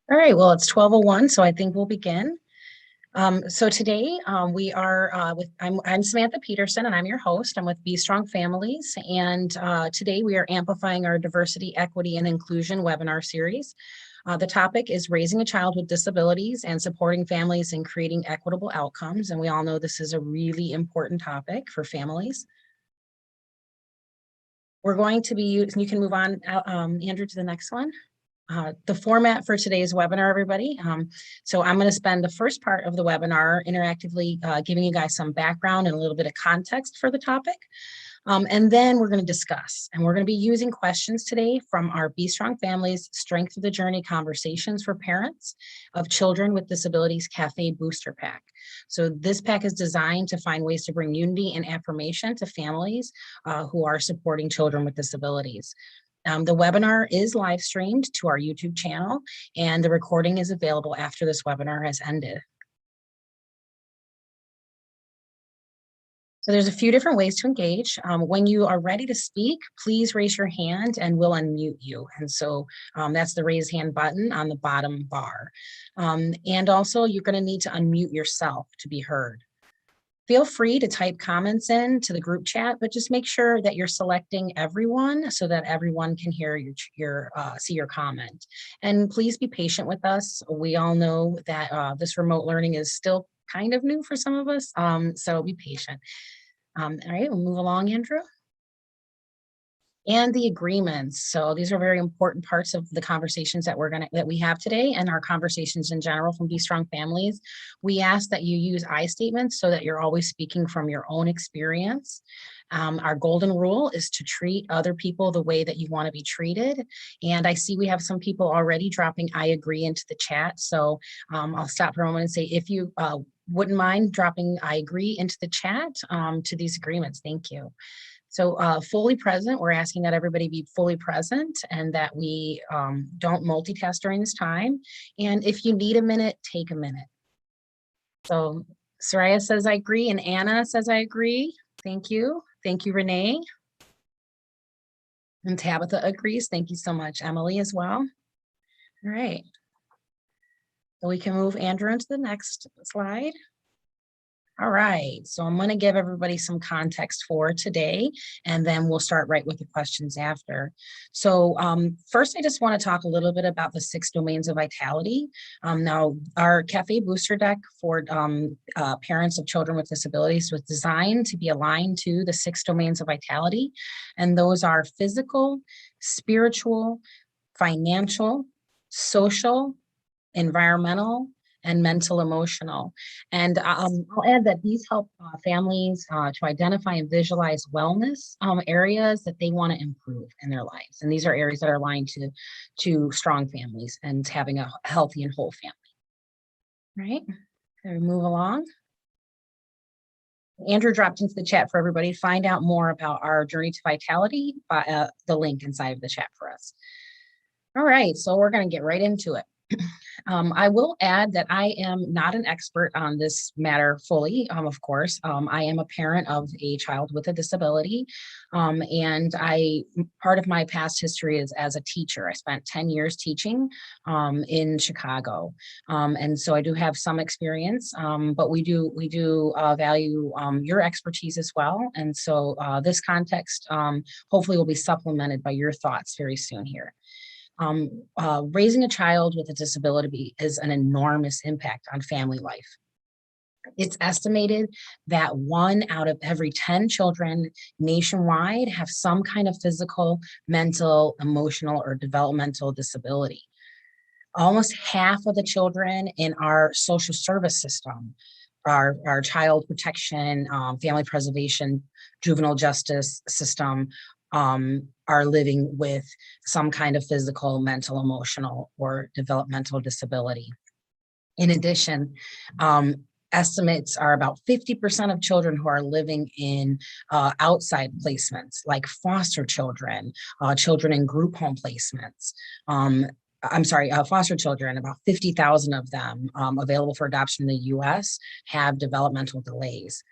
All right, well, it's 12:01, so I think we'll begin. So today we are I'm Samantha Peterson and I'm your host. I'm with Be Strong Families. And today we are amplifying our diversity, equity, and inclusion webinar series. The topic is raising a child with disabilities and supporting families in creating equitable outcomes. And we all know this is a really important topic for families. We're going to be using, you can move on, Andrew, to the next one. The format for today's webinar, everybody. So I'm going to spend the first part of the webinar interactively giving you guys some background and a little bit of context for the topic. And then we're going to discuss, and we're going to be using questions today from our Be Strong Families Strength of the Journey Conversations for Parents of Children with Disabilities Café Booster Pack. So this pack is designed to find ways to bring unity and affirmation to families who are supporting children with disabilities. The webinar is live streamed to our YouTube channel, and the recording is available after this webinar has ended. So there's a few different ways to engage. When you are ready to speak, please raise your hand and we'll unmute you. And so that's the raise hand button on the bottom bar. And also you're going to need to unmute yourself to be heard. Feel free to type comments in to the group chat, but just make sure that you're selecting everyone so that everyone can hear see your comment. And please be patient with us. We all know that this remote learning is still kind of new for some of us, so be patient. All right, we'll move along, Andrew. And the agreements. So these are very important parts of the conversations that we have today and our conversations in general from Be Strong Families. We ask that you use I statements so that you're always speaking from your own experience. Our golden rule is to treat other people the way that you want to be treated. And I see we have some people already dropping I agree into the chat. So I'll stop for a moment and say, if you wouldn't mind dropping I agree into the chat to these agreements, thank you. So fully present, we're asking that everybody be fully present and that we don't multitask during this time. And if you need a minute, take a minute. So Soraya says I agree and Anna says I agree. Thank you. Thank you, Renee. And Tabitha agrees. Thank you so much. Emily as well. All right. So we can move Andrew into the next slide. All right, so I'm going to give everybody some context for today, and then we'll start right with the questions after. So first, I just want to talk a little bit about the 6 domains of vitality. Now, our Cafe Booster deck for parents of children with disabilities was designed to be aligned to the 6 domains of vitality, and those are physical, spiritual, financial, social, environmental, and mental emotional. And I'll add that these help families to identify and visualize wellness areas that they want to improve in their lives. And these are areas that are aligned to strong families and having a healthy and whole family. Right? So we move along. Andrew dropped into the chat for everybody to find out more about our journey to vitality, the link inside of the chat for us. All right, so we're going to get right into it. I will add that I am not an expert on this matter fully, of course. I am a parent of a child with a disability, and part of my past history is as a teacher. I spent 10 years teaching in Chicago, and so I do have some experience, but we do value your expertise as well, and so this context hopefully will be supplemented by your thoughts very soon here. Raising a child with a disability is an enormous impact on family life. It's estimated that 1 out of every 10 children nationwide have some kind of physical, mental, emotional, or developmental disability. Almost half of the children in our social service system, our child protection, family preservation, juvenile justice system, are living with some kind of physical, mental, emotional, or developmental disability. In addition, estimates are about 50% of children who are living in outside placements, like foster children, children in group home placements. Foster children, about 50,000 of them available for adoption in the US have developmental delays.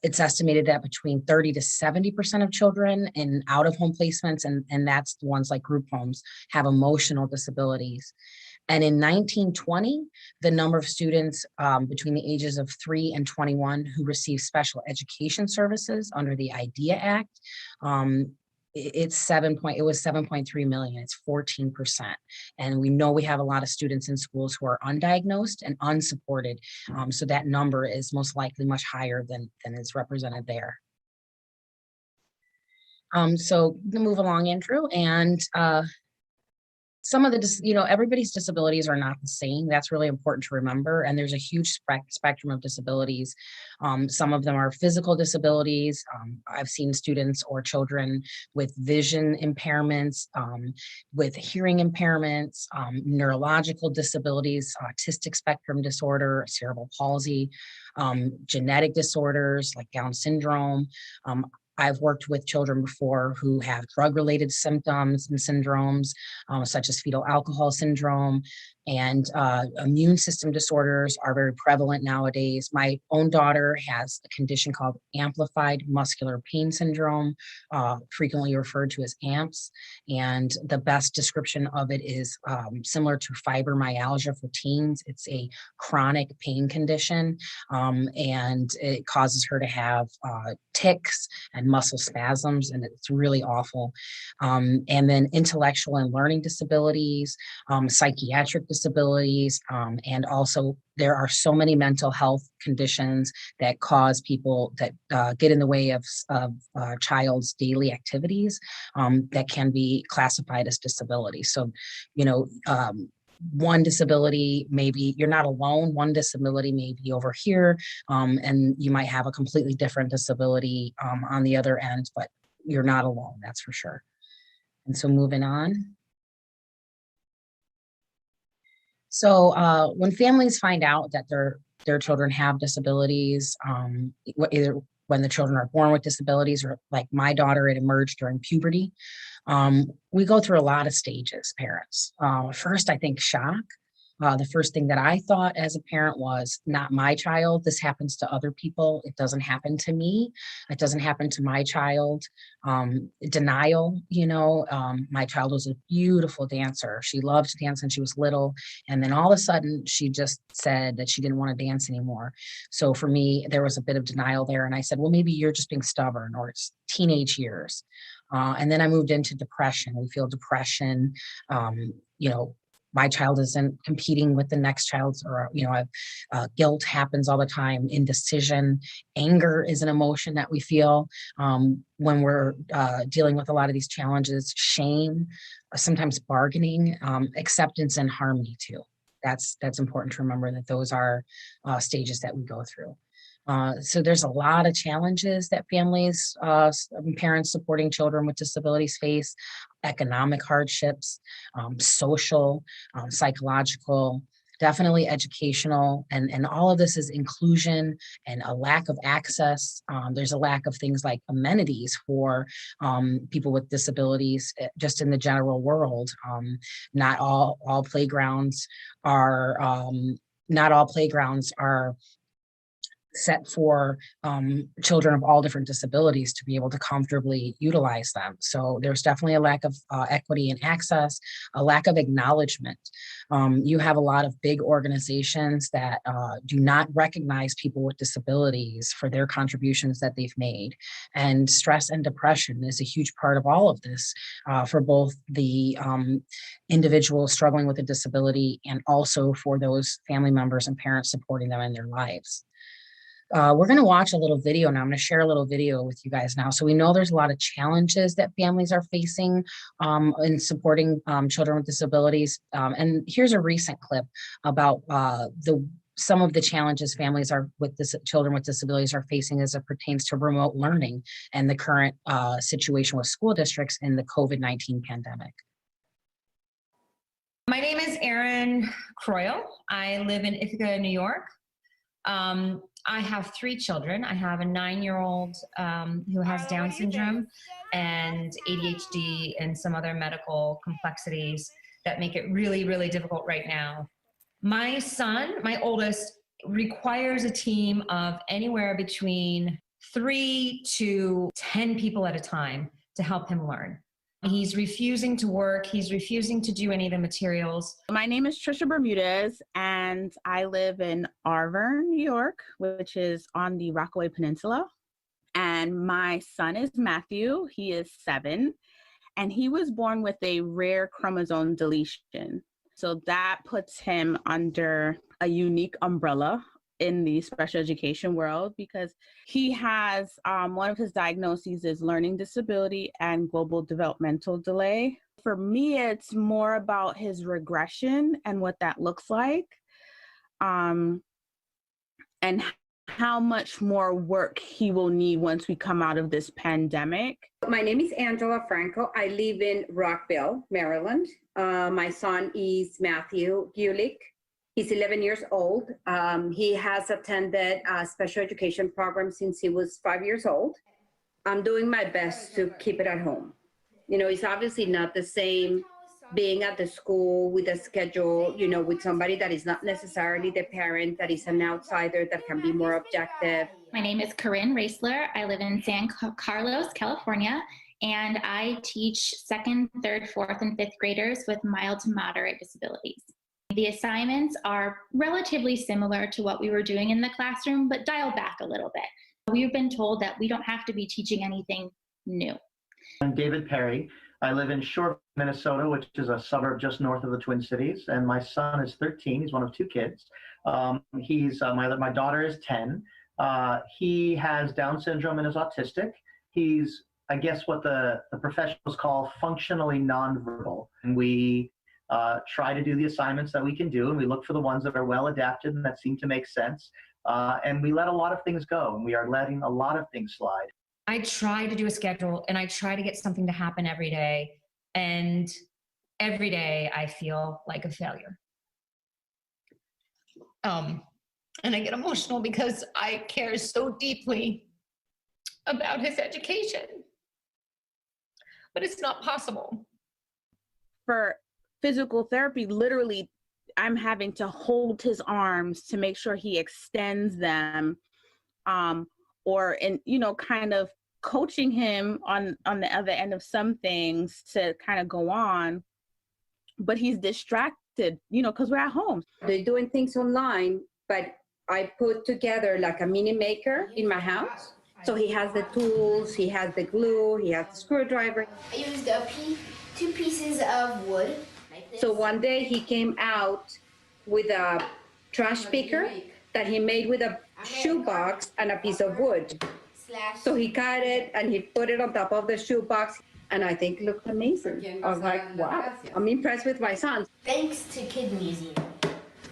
It's estimated that between 30 to 70% of children in out-of-home placements, and that's the ones like group homes, have emotional disabilities. And in 1920, the number of students between the ages of 3 and 21 who received special education services under the IDEA Act, it was 7.3 million. It's 14%. And we know we have a lot of students in schools who are undiagnosed and unsupported. So that number is most likely much higher than is represented there. So move along, Andrew, and some of the, everybody's disabilities are not the same. That's really important to remember. And there's a huge spectrum of disabilities. Some of them are physical disabilities. I've seen students or children with vision impairments, with hearing impairments, neurological disabilities, autistic spectrum disorder, cerebral palsy, genetic disorders like Down syndrome. I've worked with children before who have drug-related symptoms and syndromes, such as fetal alcohol syndrome, and immune system disorders are very prevalent nowadays. My own daughter has a condition called amplified muscular pain syndrome, frequently referred to as AMPS. And the best description of it is similar to fibromyalgia for teens. It's a chronic pain condition, and it causes her to have tics and muscle spasms, and it's really awful. And then intellectual and learning disabilities, psychiatric disabilities, and also there are so many mental health conditions that cause people that get in the way of a child's daily activities, that can be classified as disabilities. So, one disability, maybe you're not alone. One disability may be over here, and you might have a completely different disability on the other end, but you're not alone, that's for sure. And so moving on. So when families find out that their children have disabilities, either when the children are born with disabilities or like my daughter, it emerged during puberty, we go through a lot of stages, parents. First, I think shock. The first thing that I thought as a parent was, not my child. This happens to other people. It doesn't happen to me. It doesn't happen to my child. Denial, my child was a beautiful dancer. She loved to dance when she was little. And then all of a sudden she just said that she didn't want to dance anymore. So for me, there was a bit of denial there. And I said, well, maybe you're just being stubborn, or it's teenage years. And then I moved into depression. We feel depression, my child isn't competing with the next child's, or, guilt happens all the time, indecision, anger is an emotion that we feel when we're dealing with a lot of these challenges, shame, sometimes bargaining, acceptance and harmony too. That's important to remember that those are stages that we go through. So there's a lot of challenges that families, parents supporting children with disabilities face: economic hardships, social, psychological, definitely educational, and all of this is inclusion and a lack of access. There's a lack of things like amenities for people with disabilities, just in the general world. Not all playgrounds are set for children of all different disabilities to be able to comfortably utilize them. So there's definitely a lack of equity and access, a lack of acknowledgement. You have a lot of big organizations that do not recognize people with disabilities for their contributions that they've made. And stress and depression is a huge part of all of this, for both the individuals struggling with a disability and also for those family members and parents supporting them in their lives. We're going to watch a little video now. I'm going to share a little video with you guys now. So we know there's a lot of challenges that families are facing in supporting children with disabilities. And here's a recent clip about some of the challenges families children with disabilities are facing as it pertains to remote learning and the current situation with school districts in the COVID-19 pandemic. My name is Erin Croyle. I live in Ithaca, New York. I have 3 children. I have a 9-year-old who has Down syndrome and ADHD and some other medical complexities that make it really, really difficult right now. My son, my oldest, requires a team of anywhere between 3 to 10 people at a time to help him learn. He's refusing to work. He's refusing to do any of the materials. My name is Trisha Bermudez, and I live in Arverne, New York, which is on the Rockaway Peninsula. And my son is Matthew. He is 7, and he was born with a rare chromosome deletion. So that puts him under a unique umbrella in the special education world because he has one of his diagnoses is learning disability and global developmental delay. For me, it's more about his regression and what that looks like, and how much more work he will need once we come out of this pandemic. My name is Angela Franco. I live in Rockville, Maryland. My son is Matthew Gulick. He's 11 years old. He has attended a special education program since he was 5 years old. I'm doing my best to keep it at home. You know, it's obviously not the same being at the school with a schedule, you know, with somebody that is not necessarily the parent, that is an outsider, that can be more objective. My name is Corinne Raisler. I live in San Carlos, California, and I teach 2nd, 3rd, 4th, and 5th graders with mild to moderate disabilities. The assignments are relatively similar to what we were doing in the classroom, but dialed back a little bit. We've been told that we don't have to be teaching anything new. I'm David Perry. I live in Shore, Minnesota, which is a suburb just north of the Twin Cities. And my son is 13. He's one of 2 kids. My daughter is 10. He has Down syndrome and is autistic. He's, I guess, what the professionals call functionally nonverbal. And we try to do the assignments that we can do, and we look for the ones that are well adapted and that seem to make sense. And we let a lot of things go, and we are letting a lot of things slide. I try to do a schedule and I try to get something to happen every day. And every day I feel like a failure. And I get emotional because I care so deeply about his education. But it's not possible. For physical therapy, literally, I'm having to hold his arms to make sure he extends them, kind of coaching him on the other end of some things to kind of go on. But he's distracted, because we're at home. They're doing things online, but I put together like a mini maker in my house. So he has the tools, he has the glue, he has the screwdriver. I used 2 pieces of wood. So one day he came out with a trash picker that he made with a shoebox and a piece of wood. So he cut it and he put it on top of the shoebox, and I think it looked amazing. I was like, wow, I'm impressed with my son. Thanks to Kid Museum,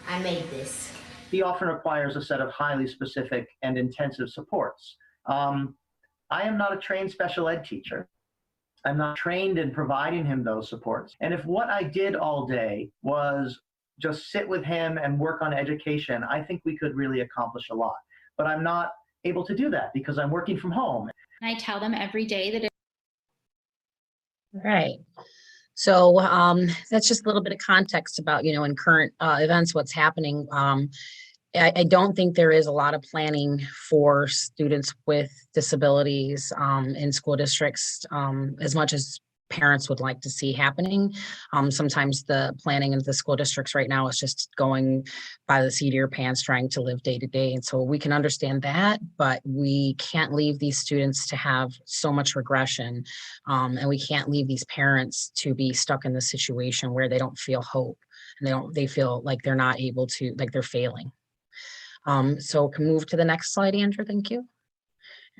I made this. He often requires a set of highly specific and intensive supports. I am not a trained special ed teacher. I'm not trained in providing him those supports. And if what I did all day was just sit with him and work on education, I think we could really accomplish a lot. But I'm not able to do that because I'm working from home. I tell them every day that Right. So that's just a little bit of context about, in current events, what's happening. I don't think there is a lot of planning for students with disabilities in school districts as much as parents would like to see happening. Sometimes the planning in the school districts right now is just going by the seat of your pants, trying to live day to day. And so we can understand that, but we can't leave these students to have so much regression. And we can't leave these parents to be stuck in this situation where they don't feel hope and they feel like they're not able to, like they're failing. So can move to the next slide, Andrew. Thank you.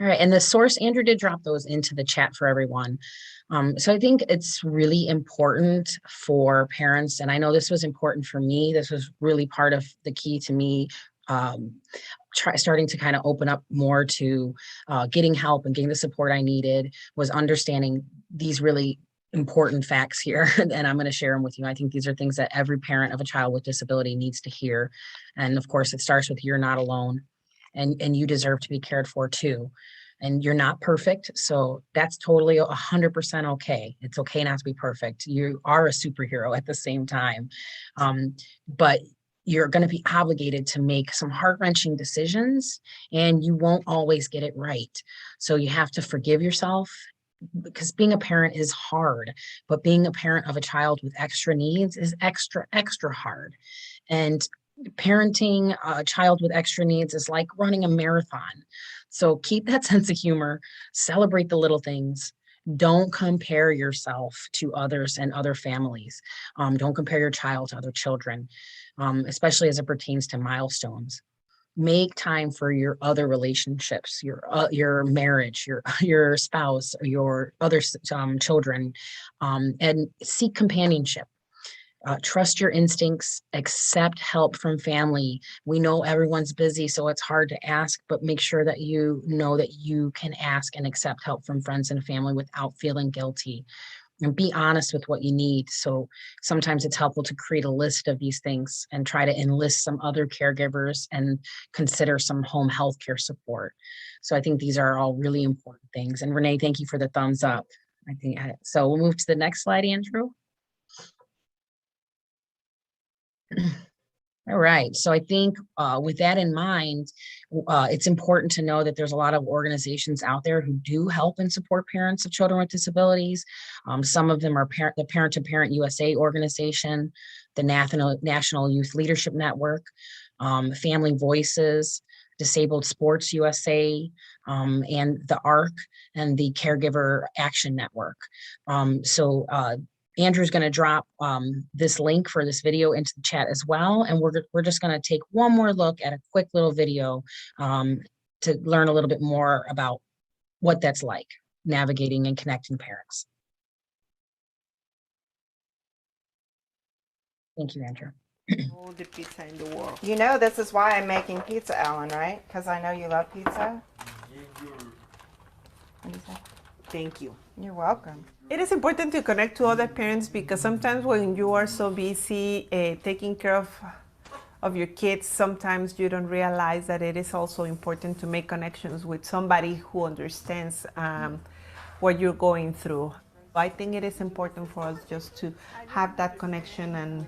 All right, and the source, Andrew did drop those into the chat for everyone. So I think it's really important for parents, and I know this was important for me. This was really part of the key to me starting to kind of open up more to getting help and getting the support I needed, was understanding these really important facts here, and I'm going to share them with you. I think these are things that every parent of a child with disability needs to hear. And of course, it starts with you're not alone, and you deserve to be cared for too. And you're not perfect, so that's totally 100% okay. It's okay not to be perfect. You are a superhero at the same time, but you're going to be obligated to make some heart-wrenching decisions, and you won't always get it right. So you have to forgive yourself because being a parent is hard, but being a parent of a child with extra needs is extra hard. And parenting a child with extra needs is like running a marathon. So keep that sense of humor, celebrate the little things. Don't compare yourself to others and other families. Don't compare your child to other children, especially as it pertains to milestones. Make time for your other relationships, your marriage, your spouse, your other children, and seek companionship. Trust your instincts, accept help from family. We know everyone's busy, so it's hard to ask, but make sure that you know that you can ask and accept help from friends and family without feeling guilty. And be honest with what you need. So sometimes it's helpful to create a list of these things and try to enlist some other caregivers and consider some home health care support. So I think these are all really important things. And Renee, thank you for the thumbs up. I think so. We'll move to the next slide, Andrew. All right. So I think with that in mind, it's important to know that there's a lot of organizations out there who do help and support parents of children with disabilities. Some of them are the Parent to Parent USA organization, the National Youth Leadership Network, Family Voices, Disabled Sports USA, and the ARC and the Caregiver Action Network. Andrew's going to drop this link for this video into the chat as well. And we're just going to take one more look at a quick little video to learn a little bit more about what that's like, navigating and connecting parents. Thank you, Andrew. All the pizza in the world. You know, this is why I'm making pizza, Ellen, right? Because I know you love pizza. What do you say? Thank you. You're welcome. It is important to connect to other parents because sometimes when you are so busy taking care of your kids, sometimes you don't realize that it is also important to make connections with somebody who understands what you're going through. I think it is important for us just to have that connection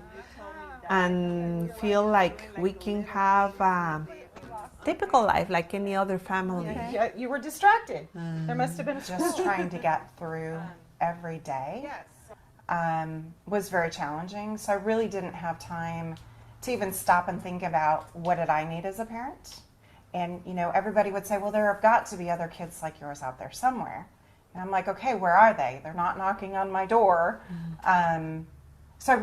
and feel like we can have a typical life like any other family. Okay. You were distracted. There must have been just trying to get through every day. Was very challenging. So I really didn't have time to even stop and think about what did I need as a parent. And you know, everybody would say, well, there have got to be other kids like yours out there somewhere. And I'm like, okay, where are they? They're not knocking on my door. So I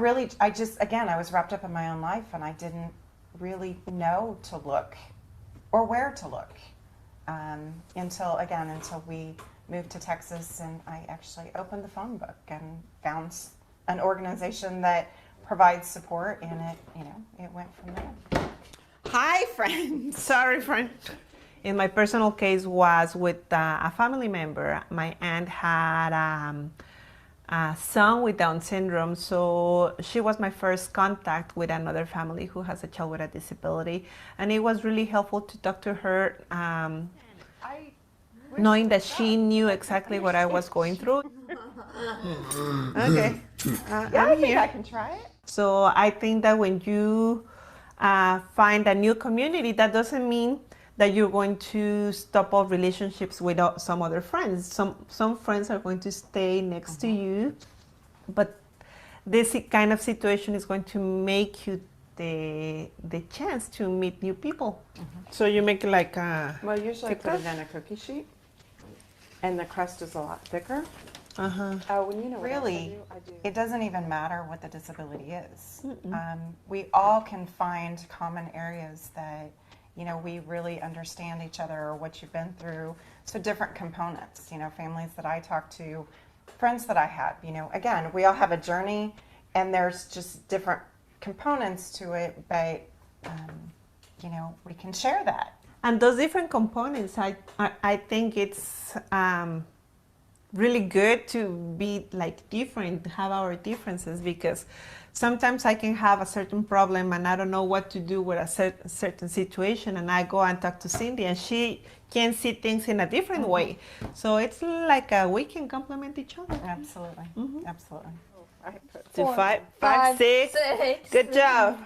was wrapped up in my own life and I didn't really know to look or where to look until we moved to Texas, and I actually opened the phone book and found an organization that provides support, and it went from there. Hi, friend. Sorry, friend. In my personal case was with a family member. My aunt had a son with Down syndrome, so she was my first contact with another family who has a child with a disability, and it was really helpful to talk to her, knowing that she knew exactly what I was going through. Okay. I think I can try it. So I think that when you find a new community, that doesn't mean that you're going to stop all relationships with some other friends. Some friends are going to stay next to you, but this kind of situation is going to make you the chance to meet new people. So you make like a... Well, usually I put it in a cookie sheet, and the crust is a lot thicker. Oh, when you know what Really, I do. it doesn't even matter what the disability is. We all can find common areas that, we really understand each other or what you've been through. So different components, families that I talk to, friends that I had, again, we all have a journey and there's just different components to it, but, we can share that. And those different components, I think it's really good to be like different, have our differences, because sometimes I can have a certain problem and I don't know what to do with a certain situation, and I go and talk to Cindy and she can see things in a different way. So it's like we can complement each other. Absolutely, absolutely. So five, six. Good job.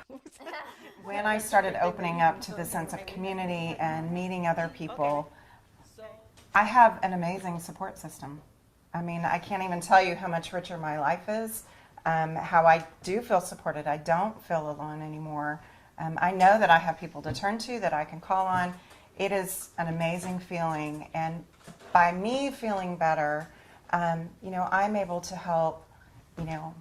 When I started opening up to the sense of community and meeting other people, I have an amazing support system. I mean, I can't even tell you how much richer my life is, how I do feel supported. I don't feel alone anymore. I know that I have people to turn to, that I can call on. It is an amazing feeling. And by me feeling better, you know, I'm able to help, you know,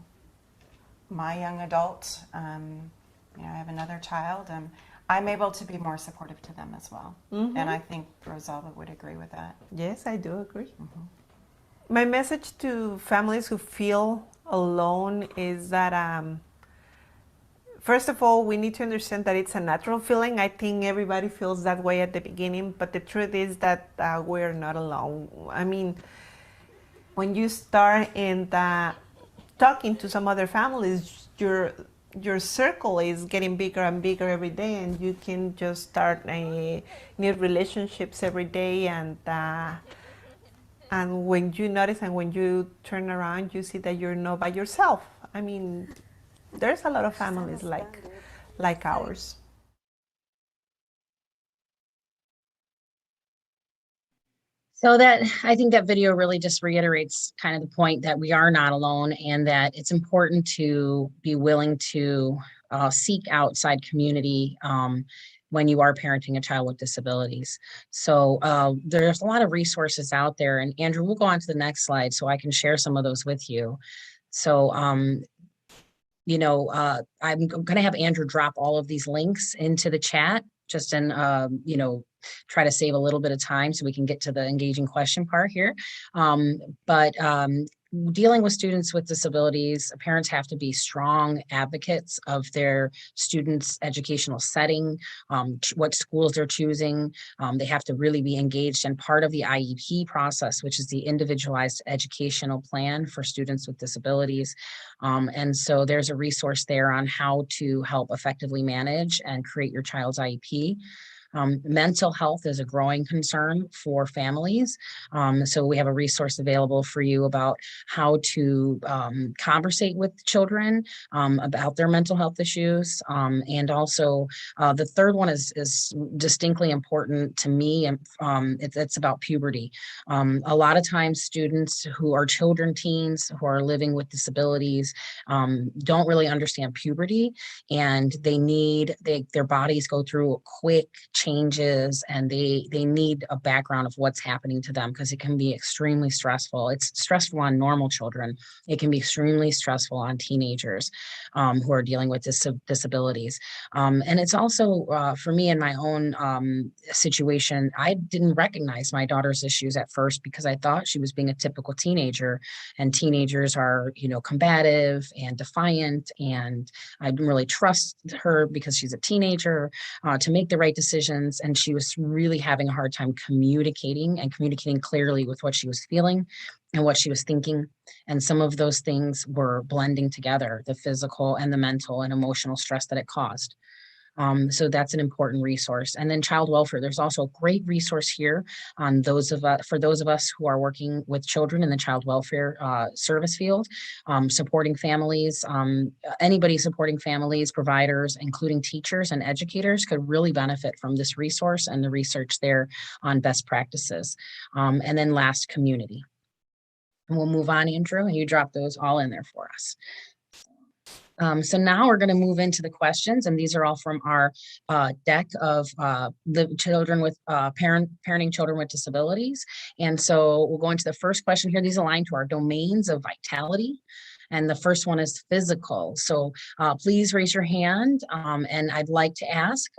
my young adult. You know, I have another child, and I'm able to be more supportive to them as well. And I think Rosalba would agree with that. Yes, I do agree. My message to families who feel alone is that first of all, we need to understand that it's a natural feeling. I think everybody feels that way at the beginning, but the truth is that we're not alone. I mean, when you start in talking to some other families, your circle is getting bigger and bigger every day, and you can just start new relationships every day. And when you notice and when you turn around, you see that you're not by yourself. I mean, there's a lot of families like ours. So that, I think that video really just reiterates kind of the point that we are not alone, and that it's important to be willing to seek outside community when you are parenting a child with disabilities. So there's a lot of resources out there, and Andrew, we'll go on to the next slide so I can share some of those with you. So you know, I'm going to have Andrew drop all of these links into the chat, just in, you know, try to save a little bit of time so we can get to the engaging question part here. But dealing with students with disabilities, parents have to be strong advocates of their students' educational setting, what schools they're choosing. They have to really be engaged in part of the IEP process, which is the individualized educational plan for students with disabilities. And so there's a resource there on how to help effectively manage and create your child's IEP. Mental health is a growing concern for families. So we have a resource available for you about how to conversate with children about their mental health issues. And also the third one is distinctly important to me, and it's about puberty. A lot of times students who are children, teens who are living with disabilities don't really understand puberty, and their bodies go through quick changes, and they need a background of what's happening to them, because it can be extremely stressful. It's stressful on normal children. It can be extremely stressful on teenagers who are dealing with disabilities. And it's also for me in my own situation, I didn't recognize my daughter's issues at first because I thought she was being a typical teenager, and teenagers are, you know, combative and defiant, and I didn't really trust her because she's a teenager to make the right decisions. And she was really having a hard time communicating clearly with what she was feeling and what she was thinking. And some of those things were blending together, the physical and the mental and emotional stress that it caused. So that's an important resource. And then child welfare, there's also a great resource here on for those of us who are working with children in the child welfare service field, supporting families. Anybody supporting families, providers, including teachers and educators, could really benefit from this resource and the research there on best practices. And then last, community. And we'll move on, Andrew, and you drop those all in there for us. So now we're going to move into the questions, and these are all from our deck of the children with parenting children with disabilities. And so we'll go into the first question here. These align to our domains of vitality. And the first one is physical. So please raise your hand. And I'd like to ask,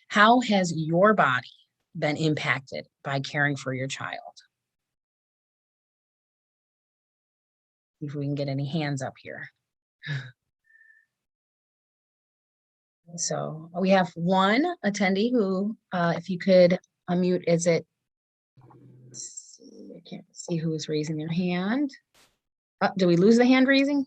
how has your body been impacted by caring for your child? See if we can get any hands up here. So we have one attendee who, if you could unmute, I can't see who is raising their hand. Do we lose the hand raising?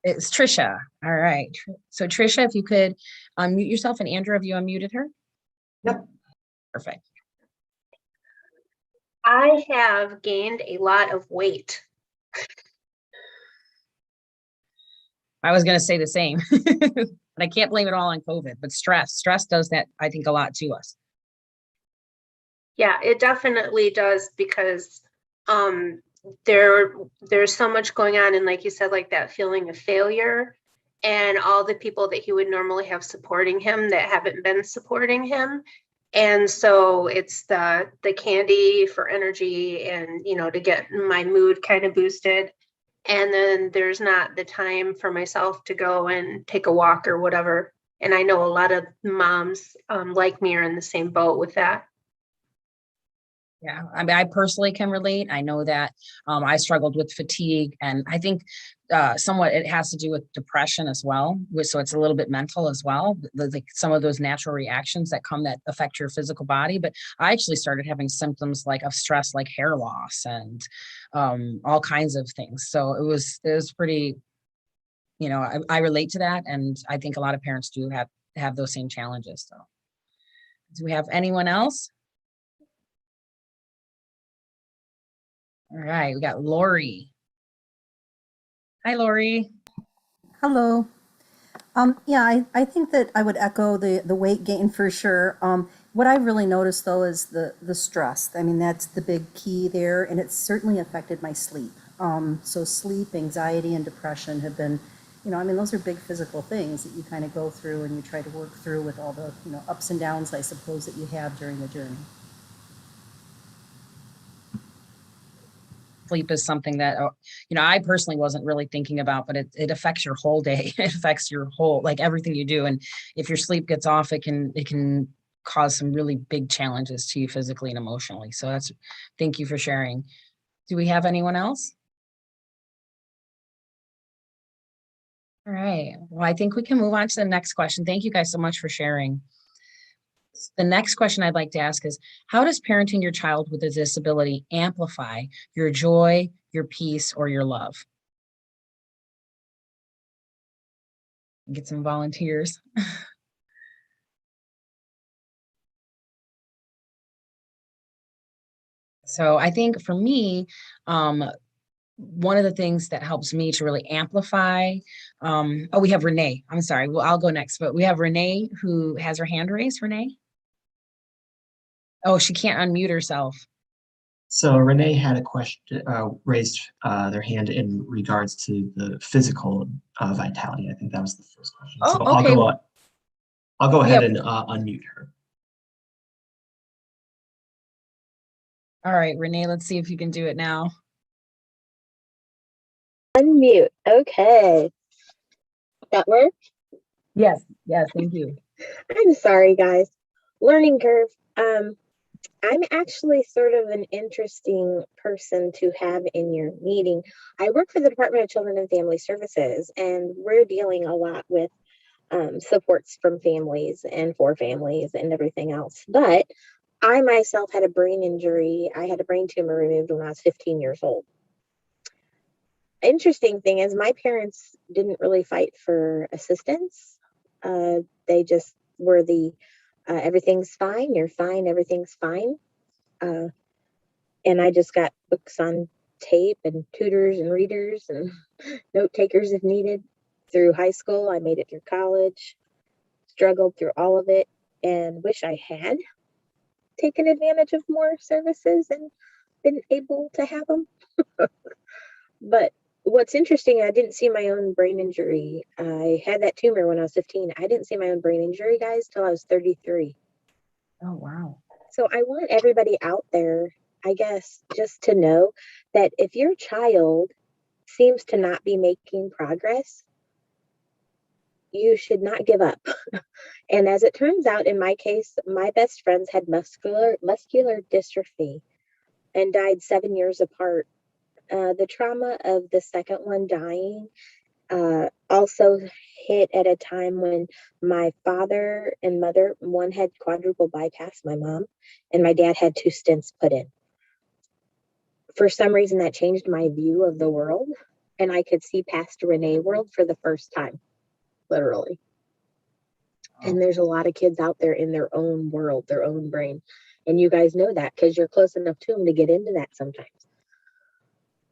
It's Trisha. All right. So Trisha, if you could unmute yourself, and Andrew, have you unmuted her? Yep. Perfect. I have gained a lot of weight. I was going to say the same, but I can't blame it all on COVID, but stress does that, I think, a lot to us. Yeah, it definitely does because there's so much going on, and like you said, like that feeling of failure and all the people that he would normally have supporting him that haven't been supporting him. And so it's the candy for energy and to get my mood kind of boosted. And then there's not the time for myself to go and take a walk or whatever. And I know a lot of moms like me are in the same boat with that. Yeah, I mean, I personally can relate. I know that I struggled with fatigue, and I think somewhat it has to do with depression as well. So it's a little bit mental as well. Like some of those natural reactions that come that affect your physical body. But I actually started having symptoms like of stress, like hair loss and all kinds of things. So it was pretty. I relate to that, and I think a lot of parents do have those same challenges. So, do we have anyone else? All right, we got Lori. Hi, Lori. Hello. Yeah, I think that I would echo the weight gain for sure. What I really noticed though is the stress. I mean, that's the big key there, and it's certainly affected my sleep. So sleep, anxiety, and depression have been, I mean, those are big physical things that you kind of go through and you try to work through with all the, ups and downs, I suppose, that you have during the journey. Sleep is something that, I personally wasn't really thinking about, but it affects your whole day. It affects your whole, like everything you do. And if your sleep gets off, it can cause some really big challenges to you physically and emotionally. So thank you for sharing. Do we have anyone else? All right. Well, I think we can move on to the next question. Thank you guys so much for sharing. The next question I'd like to ask is, how does parenting your child with a disability amplify your joy, your peace, or your love? Get some volunteers. So I think for me, one of the things that helps me to really amplify, we have Renee. I'm sorry. Well, I'll go next, but we have Renee who has her hand raised. Renee? Oh, she can't unmute herself. So Renee had a question, raised their hand in regards to the physical vitality. I think that was the first question. Oh, so okay. I'll go ahead and unmute her. All right, Renee, let's see if you can do it now. Unmute. Okay. That work? Yes, thank you. I'm sorry, guys. Learning curve. I'm actually sort of an interesting person to have in your meeting. I work for the Department of Children and Family Services, and we're dealing a lot with supports from families and for families and everything else. But I myself had a brain injury. I had a brain tumor removed when I was 15 years old. Interesting thing is my parents didn't really fight for assistance. They just were everything's fine, you're fine, everything's fine. And I just got books on tape and tutors and readers and note takers if needed. Through high school, I made it through college, struggled through all of it, and wish I had taken advantage of more services and been able to have them. But what's interesting, I didn't see my own brain injury. I had that tumor when I was 15. I didn't see my own brain injury, guys, till I was 33. Oh, wow. So I want everybody out there, I guess, just to know that if your child seems to not be making progress, you should not give up. And as it turns out, in my case, my best friends had muscular dystrophy and died 7 years apart. The trauma of the second one dying also hit at a time when my father and mother, one had quadruple bypass, my mom, and my dad had 2 stents put in. For some reason, that changed my view of the world, and I could see past Renee world for the first time, literally. And there's a lot of kids out there in their own world, their own brain. And you guys know that because you're close enough to them to get into that sometimes.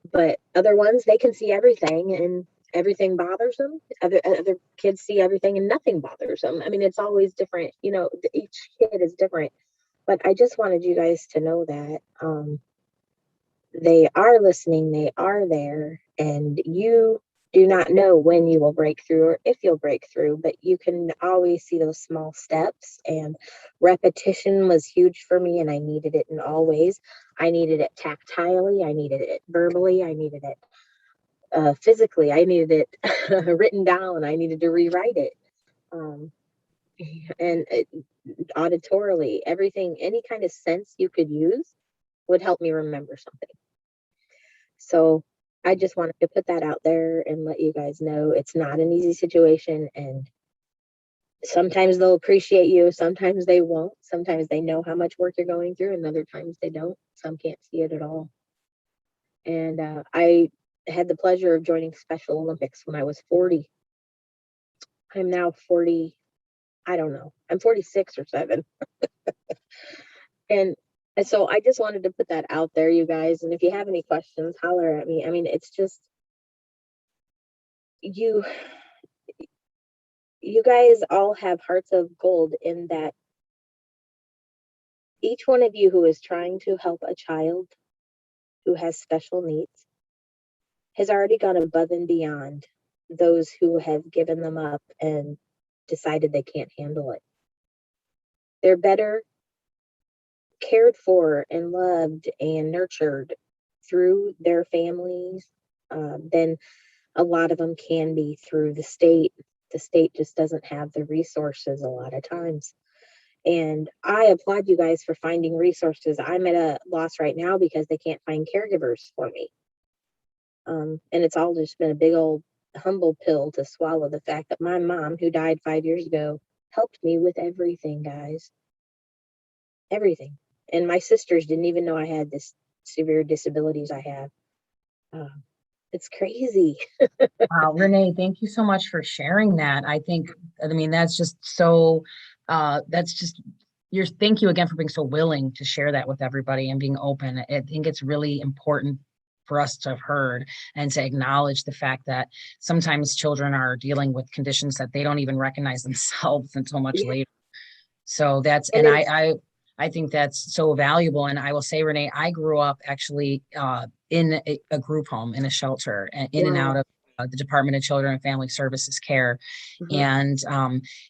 But other ones, they can see everything and everything bothers them. Other kids see everything and nothing bothers them. I mean, it's always different. Each kid is different. But I just wanted you guys to know that they are listening, they are there, and you do not know when you will break through or if you'll break through, but you can always see those small steps. And repetition was huge for me, and I needed it in all ways. I needed it tactilely, I needed it verbally, I needed it physically, I needed it written down, I needed to rewrite it. And auditorily, everything, any kind of sense you could use would help me remember something. So I just wanted to put that out there and let you guys know it's not an easy situation. And sometimes they'll appreciate you, sometimes they won't. Sometimes they know how much work you're going through, and other times they don't. Some can't see it at all. And I had the pleasure of joining Special Olympics when I was 40. I'm now 40. I don't know. I'm 46 or 7. And so I just wanted to put that out there, you guys. And if you have any questions, holler at me. I mean, it's just you guys all have hearts of gold in that each one of you who is trying to help a child who has special needs has already gone above and beyond those who have given them up and decided they can't handle it. They're better cared for and loved and nurtured through their families than a lot of them can be through the state. The state just doesn't have the resources a lot of times. And I applaud you guys for finding resources. I'm at a loss right now because they can't find caregivers for me. And it's all just been a big old humble pill to swallow, the fact that my mom, who died 5 years ago, helped me with everything, guys. Everything. And my sisters didn't even know I had this severe disabilities I have. It's crazy. Wow, Renee, thank you so much for sharing that. I mean, that's just so, thank you again for being so willing to share that with everybody and being open. I think it's really important for us to have heard and to acknowledge the fact that sometimes children are dealing with conditions that they don't even recognize themselves until much later. So I think that's so valuable. And I will say, Renee, I grew up actually in a group home, in a shelter, and in and out of the Department of Children and Family Services care. And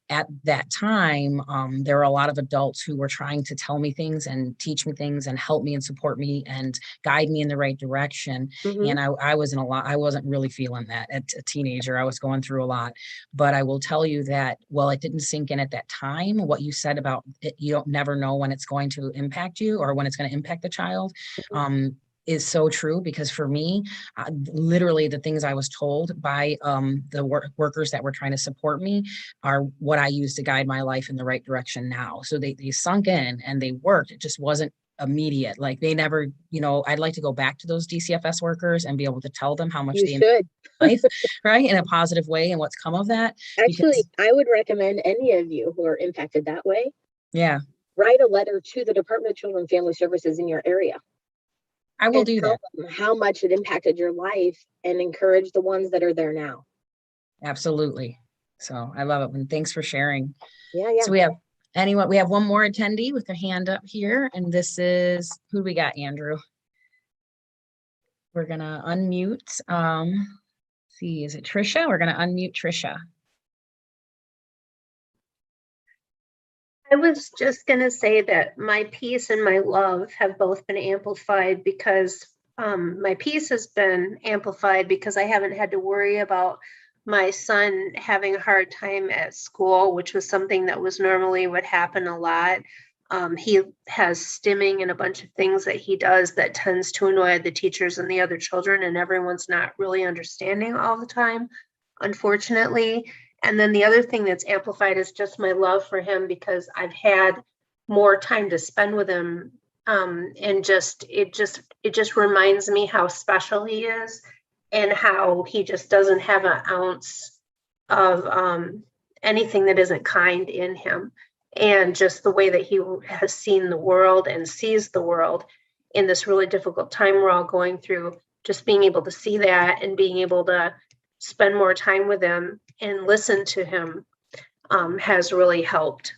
at that time, there were a lot of adults who were trying to tell me things and teach me things and help me and support me and guide me in the right direction. And I wasn't really feeling that as a teenager. I was going through a lot. But I will tell you that, well, it didn't sink in at that time. What you said about it, you don't never know when it's going to impact you or when it's going to impact the child. Is so true, because for me, literally the things I was told by the workers that were trying to support me are what I use to guide my life in the right direction now. So they sunk in and they worked. It just wasn't immediate. Like they never, I'd like to go back to those DCFS workers and be able to tell them how much they impact life, right, in a positive way, and what's come of that. Actually, I would recommend any of you who are impacted that way. Yeah. Write a letter to the Department of Children and Family Services in your area. I will do that. How much it impacted your life and encourage the ones that are there now. Absolutely. So I love it. And thanks for sharing. Yeah. So we have one more attendee with their hand up here. And this is, who we got, Andrew? We're going to unmute. See, is it Trisha? We're going to unmute Trisha. I was just going to say that my peace and my love have both been amplified because my peace has been amplified because I haven't had to worry about my son having a hard time at school, which was something that was normally would happen a lot. He has stimming and a bunch of things that he does that tends to annoy the teachers and the other children, and everyone's not really understanding all the time, unfortunately. And then the other thing that's amplified is just my love for him, because I've had more time to spend with him. And it just reminds me how special he is and how he just doesn't have an ounce of anything that isn't kind in him. And just the way that he has seen the world and sees the world in this really difficult time we're all going through, just being able to see that and being able to spend more time with him and listen to him has really helped.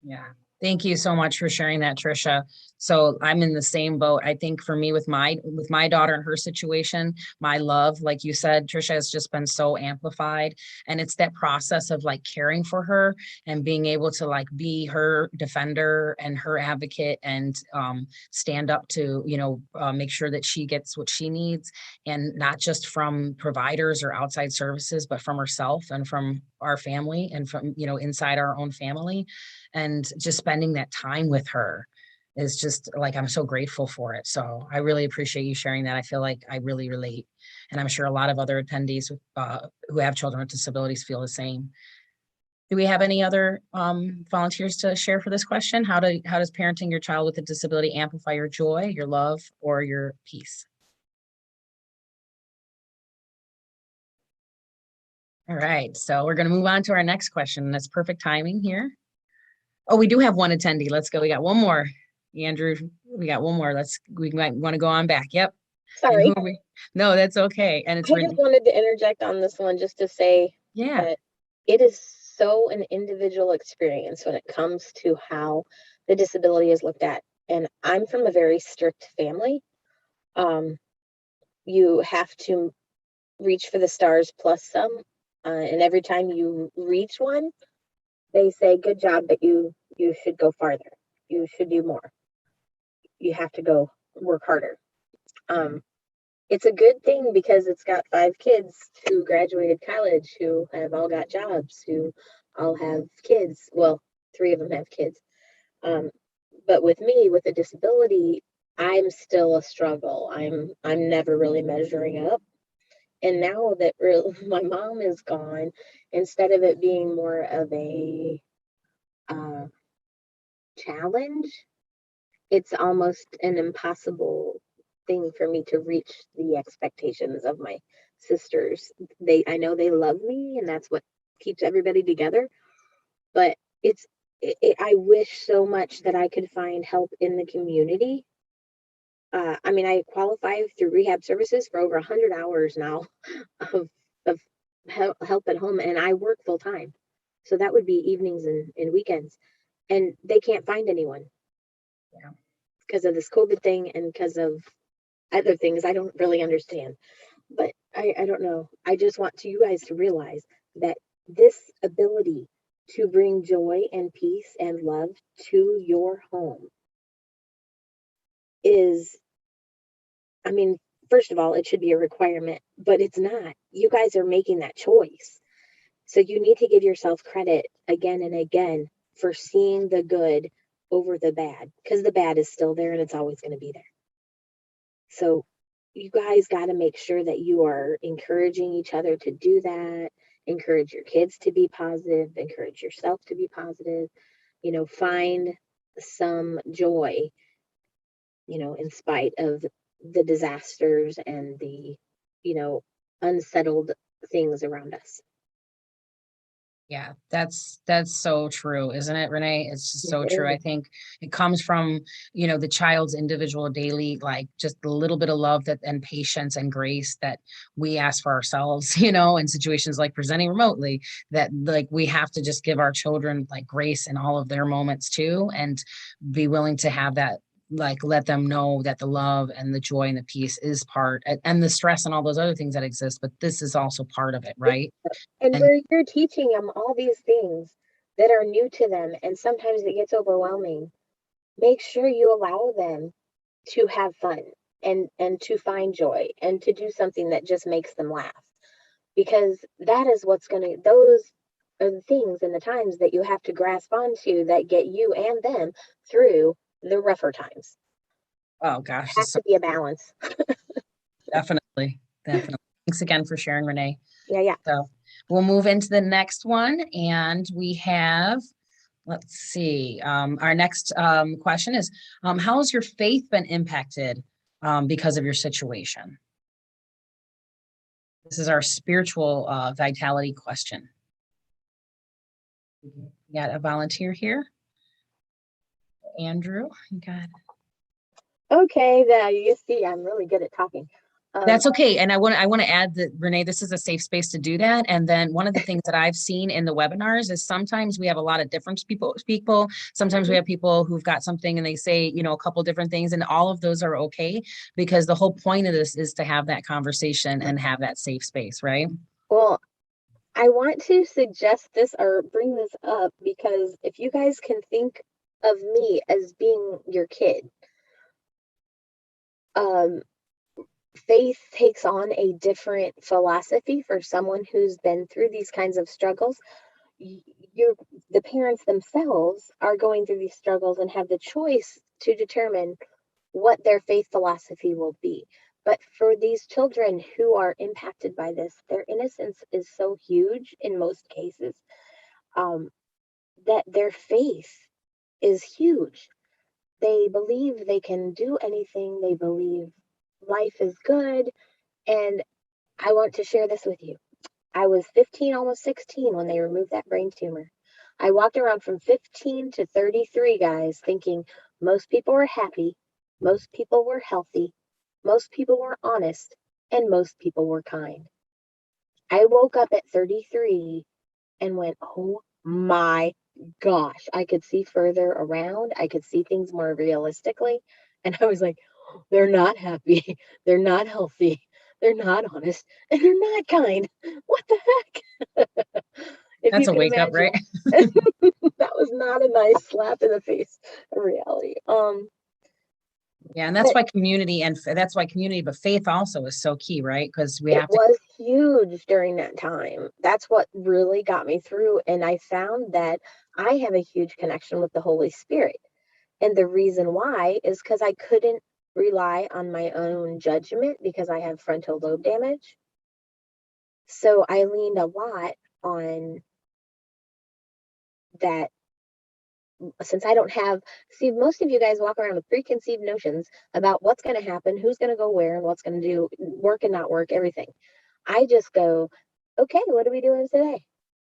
Yeah, Thank you so much for sharing that, Trisha. So I'm in the same boat. I think for me with my daughter and her situation, my love, like you said, Trisha, has just been so amplified. And it's that process of like caring for her and being able to like be her defender and her advocate and stand up to, make sure that she gets what she needs, and not just from providers or outside services, but from herself and from our family and from, inside our own family. And just spending that time with her is just like, I'm so grateful for it. So I really appreciate you sharing that. I feel like I really relate. And I'm sure a lot of other attendees who have children with disabilities feel the same. Do we have any other volunteers to share for this question? How does parenting your child with a disability amplify your joy, your love, or your peace? All right, so we're going to move on to our next question. That's perfect timing here. Oh, we do have one attendee. Let's go. We got one more. Andrew, we got one more. We might want to go on back. Yep. Sorry. No, that's okay. And it's I just wanted to interject on this one just to say that it is so an individual experience when it comes to how the disability is looked at. And I'm from a very strict family. You have to reach for the stars plus some. And every time you reach one, they say, good job, but you should go farther. You should do more. You have to go work harder. It's a good thing because it's got 5 kids who graduated college, who have all got jobs, who all have kids. Well, 3 of them have kids. But with me, with a disability, I'm still a struggle. I'm never really measuring up. And now that my mom is gone, instead of it being more of a challenge, it's almost an impossible thing for me to reach the expectations of my sisters. I know they love me, and that's what keeps everybody together. But I wish so much that I could find help in the community. I qualify through rehab services for over 100 hours now of help at home, and I work full time. So that would be evenings and weekends. And they can't find anyone. Yeah. Because of this COVID thing and because of other things I don't really understand. But I don't know. I just want you guys to realize that this ability to bring joy and peace and love to your home is, first of all, it should be a requirement, but it's not. You guys are making that choice. So you need to give yourself credit again and again for seeing the good over the bad, because the bad is still there and it's always going to be there. So you guys got to make sure that you are encouraging each other to do that, encourage your kids to be positive, encourage yourself to be positive, find some joy, in spite of the disasters and the, unsettled things around us. Yeah, that's so true, isn't it, Renee? It's just so true. I think it comes from, the child's individual daily, like just a little bit of love and patience and grace that we ask for ourselves, in situations like presenting remotely, that like we have to just give our children like grace in all of their moments too, and be willing to have that, like let them know that the love and the joy and the peace is part, and the stress and all those other things that exist, but this is also part of it, right? And where you're teaching them all these things that are new to them, and sometimes it gets overwhelming, make sure you allow them to have fun and to find joy and to do something that just makes them laugh, because that is those are the things and the times that you have to grasp onto that get you and them through the rougher times. Oh gosh, it has to be a balance. Definitely. Thanks again for sharing, Renee. Yeah. So we'll move into the next one, and we have, let's see, our next question is, how has your faith been impacted because of your situation? This is our spiritual vitality question. We got a volunteer here. Andrew, you got it. Okay, you see, I'm really good at talking. That's okay. And I want to add that, Renee, this is a safe space to do that. And then one of the things that I've seen in the webinars is sometimes we have a lot of different people. Sometimes we have people who've got something and they say, you know, a couple different things, and all of those are okay, because the whole point of this is to have that conversation and have that safe space, right? Well, I want to suggest this or bring this up because if you guys can think of me as being your kid, faith takes on a different philosophy for someone who's been through these kinds of struggles. The parents themselves are going through these struggles and have the choice to determine what their faith philosophy will be. But for these children who are impacted by this, their innocence is so huge in most cases, that their faith is huge. They believe they can do anything. They believe life is good. And I want to share this with you. I was 15, almost 16 when they removed that brain tumor. I walked around from 15 to 33, guys, thinking most people were happy, most people were healthy, most people were honest, and most people were kind. I woke up at 33 and went, oh my gosh, I could see further around. I could see things more realistically. And I was like, they're not happy. They're not healthy. They're not honest. And they're not kind. What the heck? If That's you a can wake up, imagine. right? That was not a nice slap in the face of reality. Yeah, and that's But why community, but faith also is so key, right? Because we it have to. was huge during that time. That's what really got me through. And I found that I have a huge connection with the Holy Spirit. And the reason why is because I couldn't rely on my own judgment because I have frontal lobe damage. So I leaned a lot on that. Since I don't have, see, most of you guys walk around with preconceived notions about what's going to happen, who's going to go where, and what's going to do, work and not work, everything. I just go, okay, what are we doing today?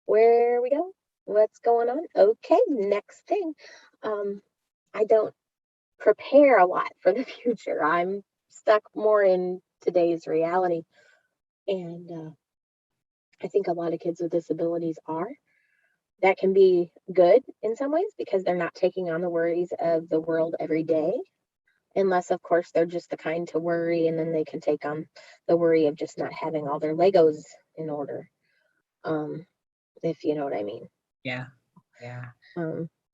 Where are we going? What's going on? Okay, next thing. I don't prepare a lot for the future. I'm stuck more in today's reality. And I think a lot of kids with disabilities are. That can be good in some ways because they're not taking on the worries of the world every day. Unless, of course, they're just the kind to worry, and then they can take on the worry of just not having all their Legos in order, if you know what I mean. Yeah. Yeah.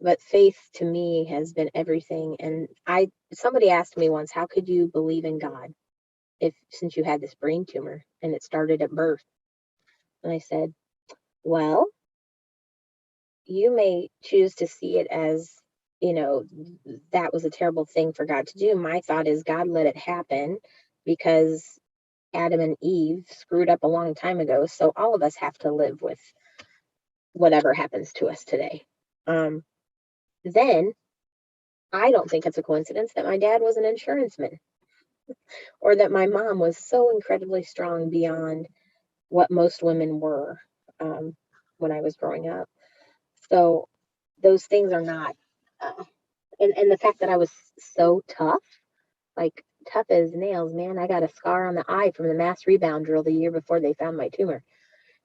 But faith to me has been everything. And somebody asked me once, how could you believe in God since you had this brain tumor and it started at birth? And I said, well, you may choose to see it as, you know, that was a terrible thing for God to do. My thought is God let it happen because Adam and Eve screwed up a long time ago. So all of us have to live with whatever happens to us today. Then I don't think it's a coincidence that my dad was an insuranceman or that my mom was so incredibly strong beyond what most women were when I was growing up. So those things are not, and the fact that I was so tough, like tough as nails, man. I got a scar on the eye from the mass rebound drill the year before they found my tumor.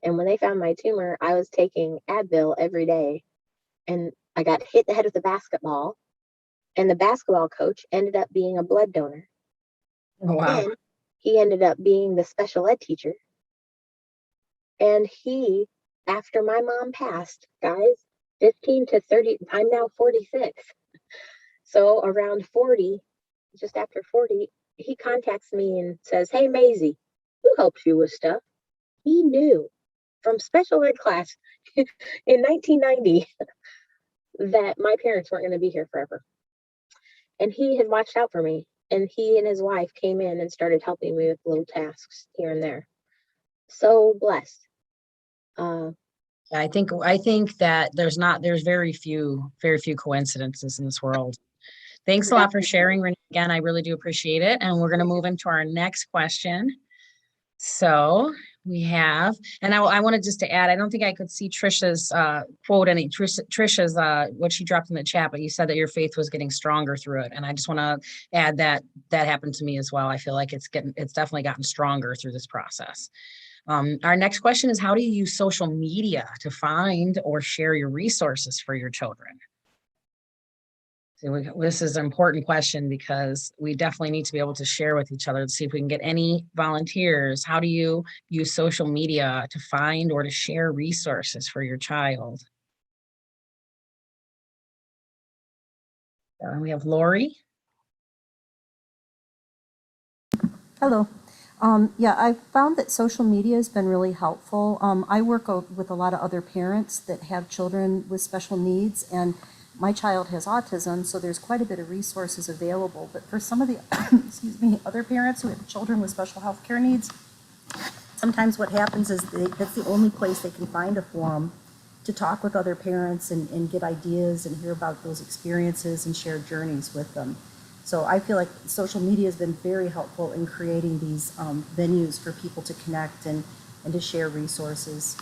And when they found my tumor, I was taking Advil every day, and I got hit in the head with a basketball, and the basketball coach ended up being a blood donor. Oh, wow. And he ended up being the special ed teacher. And he, after my mom passed, guys, 15 to 30, I'm now 46. So around 40, just after 40, he contacts me and says, hey, Maisie, who helps you with stuff? He knew from special ed class in 1990 that my parents weren't going to be here forever. And he had watched out for me. And he and his wife came in and started helping me with little tasks here and there. So blessed. I think that there's very few coincidences in this world. Thanks a lot for sharing, Renee. Again, I really do appreciate it. And we're going to move into our next question. So We have, and I wanted just to add, I don't think I could see Trisha's quote, Trisha's what she dropped in the chat, but you said that your faith was getting stronger through it. And I just want to add that happened to me as well. I feel like it's definitely gotten stronger through this process. Our next question is, how do you use social media to find or share your resources for your children? So this is an important question because we definitely need to be able to share with each other to see if we can get any volunteers. How do you use social media to find or to share resources for your child? We have Lori. Hello. Yeah, I found that social media has been really helpful. I work with a lot of other parents that have children with special needs, and my child has autism, so there's quite a bit of resources available. But for some of the excuse me, other parents who have children with special health care needs, sometimes what happens is that's the only place they can find a forum to talk with other parents and get ideas and hear about those experiences and share journeys with them. So I feel like social media has been very helpful in creating these venues for people to connect and to share resources.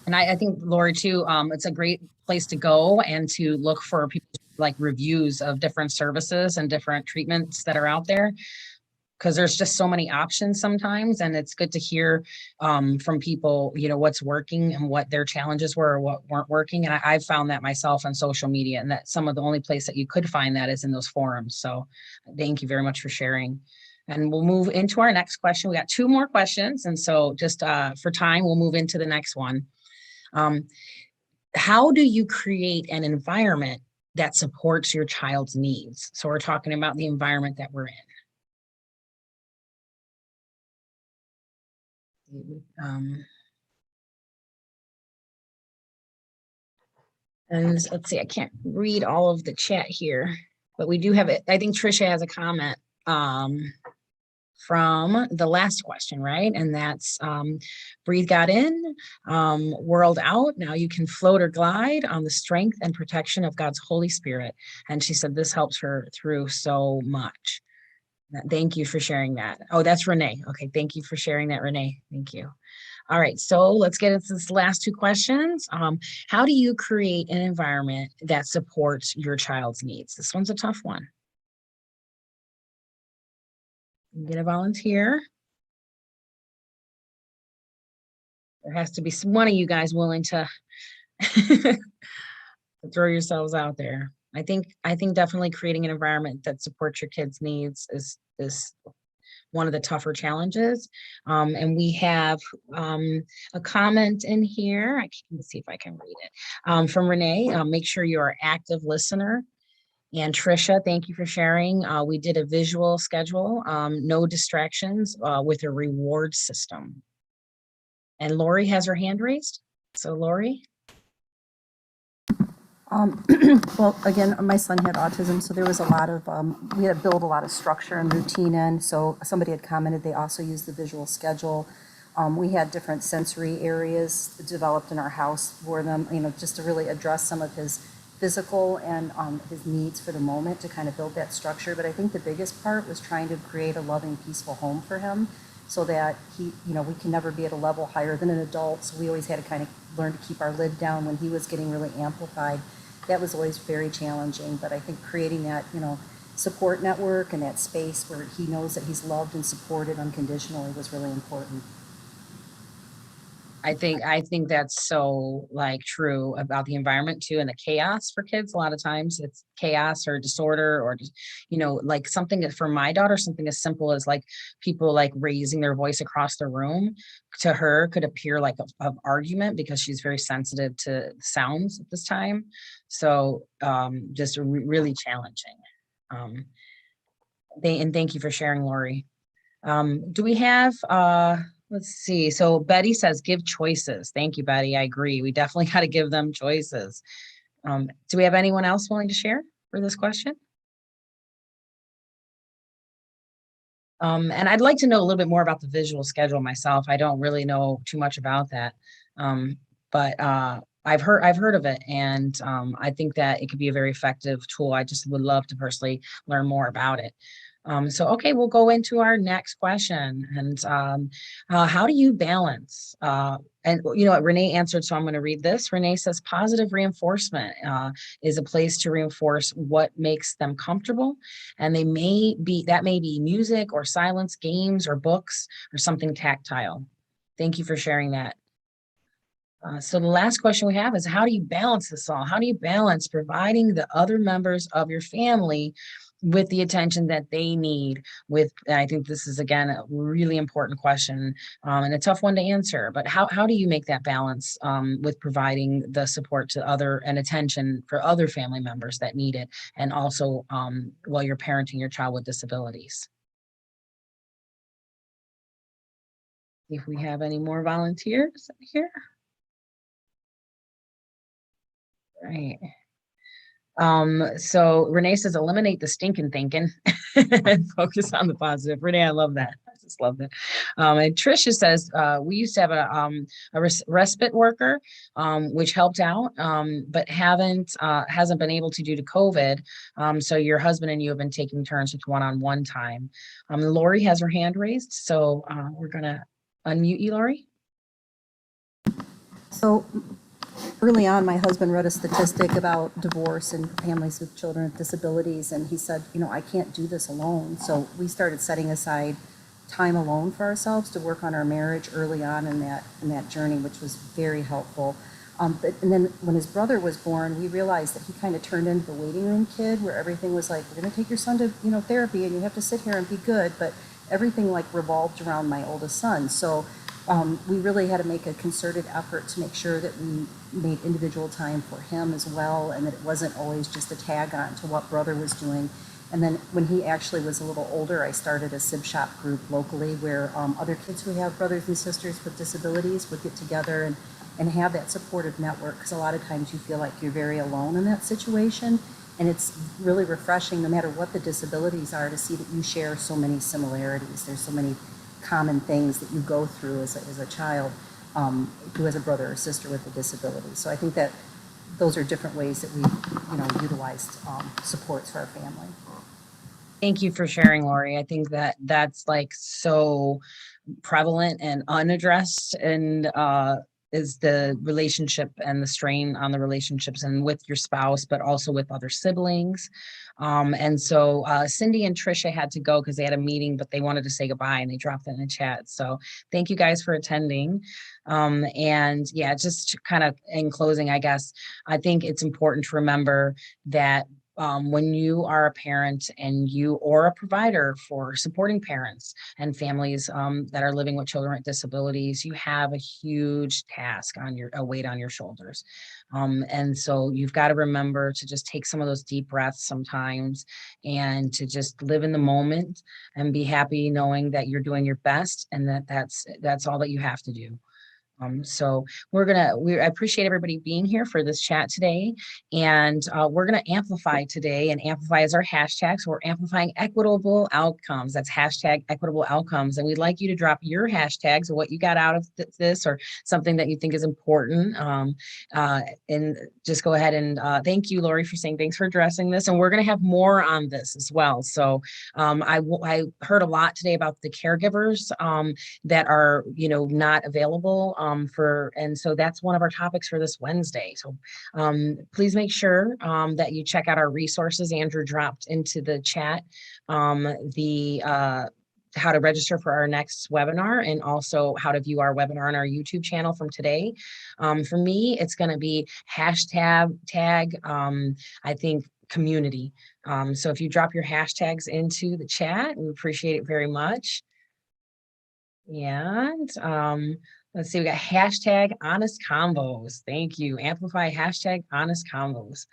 And I think, Lori, too, it's a great place to go and to look for people like reviews of different services and different treatments that are out there, because there's just so many options sometimes. And it's good to hear from people, you know, what's working and what their challenges were or what weren't working. And I've found that myself on social media, and that some of the only place that you could find that is in those forums. So thank you very much for sharing. And we'll move into our next question. We got 2 more questions. And so just for time, we'll move into the next one. How do you create an environment that supports your child's needs? So we're talking about the environment that we're in. And let's see, I can't read all of the chat here, but we do have it. I think Trisha has a comment from the last question, right? And that's breathe God in, world out. Now you can float or glide on the strength and protection of God's Holy Spirit. And she said this helps her through so much. Thank you for sharing that. Oh, that's Renee. Okay, thank you for sharing that, Renee. Thank you. All right, so let's get into this last 2 questions. How do you create an environment that supports your child's needs? This one's a tough one. Get a volunteer. There has to be one of you guys willing to throw yourselves out there. I think definitely creating an environment that supports your kids' needs is one of the tougher challenges. And we have a comment in here. I can see if I can read it from Renee. Make sure you're an active listener. And Trisha, thank you for sharing. We did a visual schedule, no distractions with a reward system. And Lori has her hand raised. So Lori. Well, again, my son had autism, so there was a lot of, we had to build a lot of structure and routine in. So somebody had commented they also used the visual schedule. We had different sensory areas developed in our house for them, you know, just to really address some of his physical and his needs for the moment to kind of build that structure. But I think the biggest part was trying to create a loving, peaceful home for him so that he, you know, we can never be at a level higher than an adult. So we always had to kind of learn to keep our lid down when he was getting really amplified. That was always very challenging. But I think creating that, you know, support network and that space where he knows that he's loved and supported unconditionally was really important. I think that's so like true about the environment too, and the chaos for kids. A lot of times it's chaos or disorder or just, you know, like something that for my daughter, something as simple as like people like raising their voice across the room to her could appear like a argument because she's very sensitive to sounds at this time. So just really challenging. And thank you for sharing, Lori. Do we have let's see. So Betty says, give choices. Thank you, Betty. I agree. We definitely got to give them choices. Do we have anyone else willing to share for this question? And I'd like to know a little bit more about the visual schedule myself. I don't really know too much about that. But I've heard of it, and I think that it could be a very effective tool. I just would love to personally learn more about it. Okay, we'll go into our next question. And how do you balance? And you know what, Renee answered, so I'm going to read this. Renee says, positive reinforcement is a place to reinforce what makes them comfortable. And that may be music or silence, games or books or something tactile. Thank you for sharing that. So the last question we have is, how do you balance this all? How do you balance providing the other members of your family with the attention that they need? And I think this is, again, a really important question and a tough one to answer, but how do you make that balance with providing the support to and attention for other family members that need it, and also while you're parenting your child with disabilities? If we have any more volunteers here. Right. So Renee says, eliminate the stinking thinking and focus on the positive. Renee, I love that. I just love that. And Tricia says, we used to have a respite worker, which helped out, but hasn't been able to due to COVID. So your husband and you have been taking turns with one-on-one time. Lori has her hand raised. So we're gonna unmute you, Lori. So early on, my husband read a statistic about divorce and families with children with disabilities, and he said, you know, I can't do this alone. So we started setting aside time alone for ourselves to work on our marriage early on in that journey, which was very helpful. And then when his brother was born, we realized that he kind of turned into the waiting room kid, where everything was like, we're going to take your son to, you know, therapy, and you have to sit here and be good. But everything like revolved around my oldest son. So we really had to make a concerted effort to make sure that we made individual time for him as well, and that it wasn't always just a tag on to what brother was doing. And then when he actually was a little older, I started a sib shop group locally where other kids who have brothers and sisters with disabilities would get together and have that supportive network, because a lot of times you feel like you're very alone in that situation. And it's really refreshing, no matter what the disabilities are, to see that you share so many similarities. There's so many common things that you go through as a child who has a brother or sister with a disability. So I think that those are different ways that we, you know, utilized supports for our family. Thank you for sharing, Lori. I think that's like so prevalent and unaddressed, and is the relationship and the strain on the relationships and with your spouse, but also with other siblings. And so Cindy and Trisha had to go because they had a meeting, but they wanted to say goodbye and they dropped it in the chat. So thank you guys for attending. And yeah, just kind of in closing, I guess, I think it's important to remember that when you are a parent and or a provider for supporting parents and families that are living with children with disabilities, you have a huge task a weight on your shoulders. And so you've got to remember to just take some of those deep breaths sometimes and to just live in the moment and be happy knowing that you're doing your best, and that's all that you have to do. So I appreciate everybody being here for this chat today, and we're gonna amplify today, and amplify is our hashtag. So we're amplifying equitable outcomes. That's hashtag equitable outcomes. And we'd like you to drop your hashtags of what you got out of this, or something that you think is important. And just go ahead and thank you, Lori, for saying thanks for addressing this. And we're gonna have more on this as well. So I heard a lot today about the caregivers that are, you know, not available and so that's one of our topics for this Wednesday. So please make sure that you check out our resources. Andrew dropped into the chat how to register for our next webinar, and also how to view our webinar on our YouTube channel from today. For me, it's going to be hashtag I think community. So if you drop your hashtags into the chat, we appreciate it very much. And let's see, we got hashtag honest convos. Thank you. Amplify hashtag honest convos.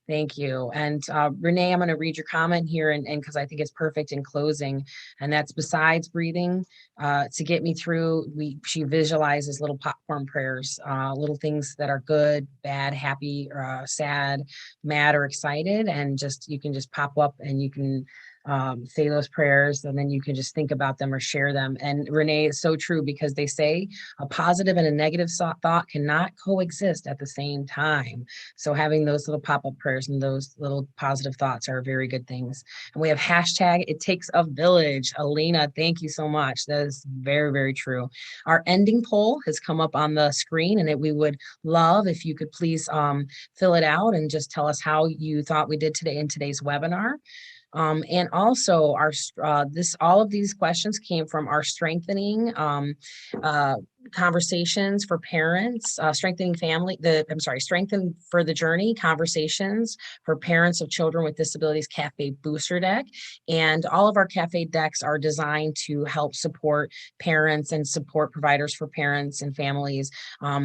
Thank you. And Renee, I'm going to read your comment here, and because I think it's perfect in closing. And that's, besides breathing to get me through, she visualizes little popcorn prayers, little things that are good, bad, happy, sad, mad, or excited. And you can just pop up, and you can say those prayers, and then you can just think about them or share them. And Renee, is so true, because they say a positive and a negative thought cannot coexist at the same time. So having those little pop-up prayers and those little positive thoughts are very good things. And we have hashtag it takes a village. Elena, thank you so much. That is very, very true. Our ending poll has come up on the screen, and we would love if you could please fill it out and just tell us how you thought we did today in today's webinar. And also all of these questions came from our strengthening conversations for parents, strengthen for the journey conversations for parents of children with disabilities cafe booster deck. And all of our cafe decks are designed to help support parents and support providers for parents and families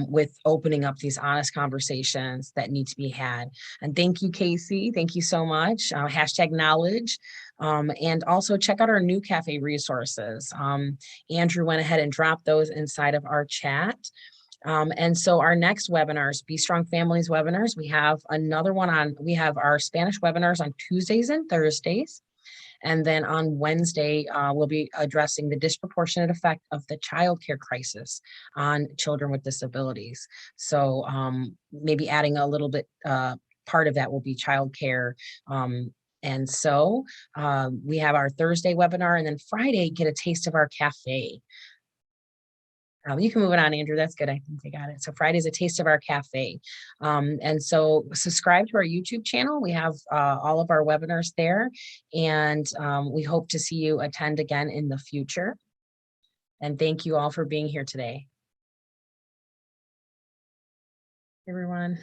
with opening up these honest conversations that need to be had. And thank you, Casey. Thank you so much. Hashtag knowledge. And also check out our new cafe resources. Andrew went ahead and dropped those inside of our chat. And so our next webinars, Be Strong Families webinars, we have another one we have our Spanish webinars on Tuesdays and Thursdays. And then on Wednesday, we'll be addressing the disproportionate effect of the childcare crisis on children with disabilities. So maybe adding a little bit, part of that will be childcare. And so we have our Thursday webinar, and then Friday, get a taste of our cafe. You can move it on, Andrew. That's good. I think they got it. So Friday's a taste of our cafe. And so subscribe to our YouTube channel. We have all of our webinars there, and we hope to see you attend again in the future. And thank you all for being here today. Everyone.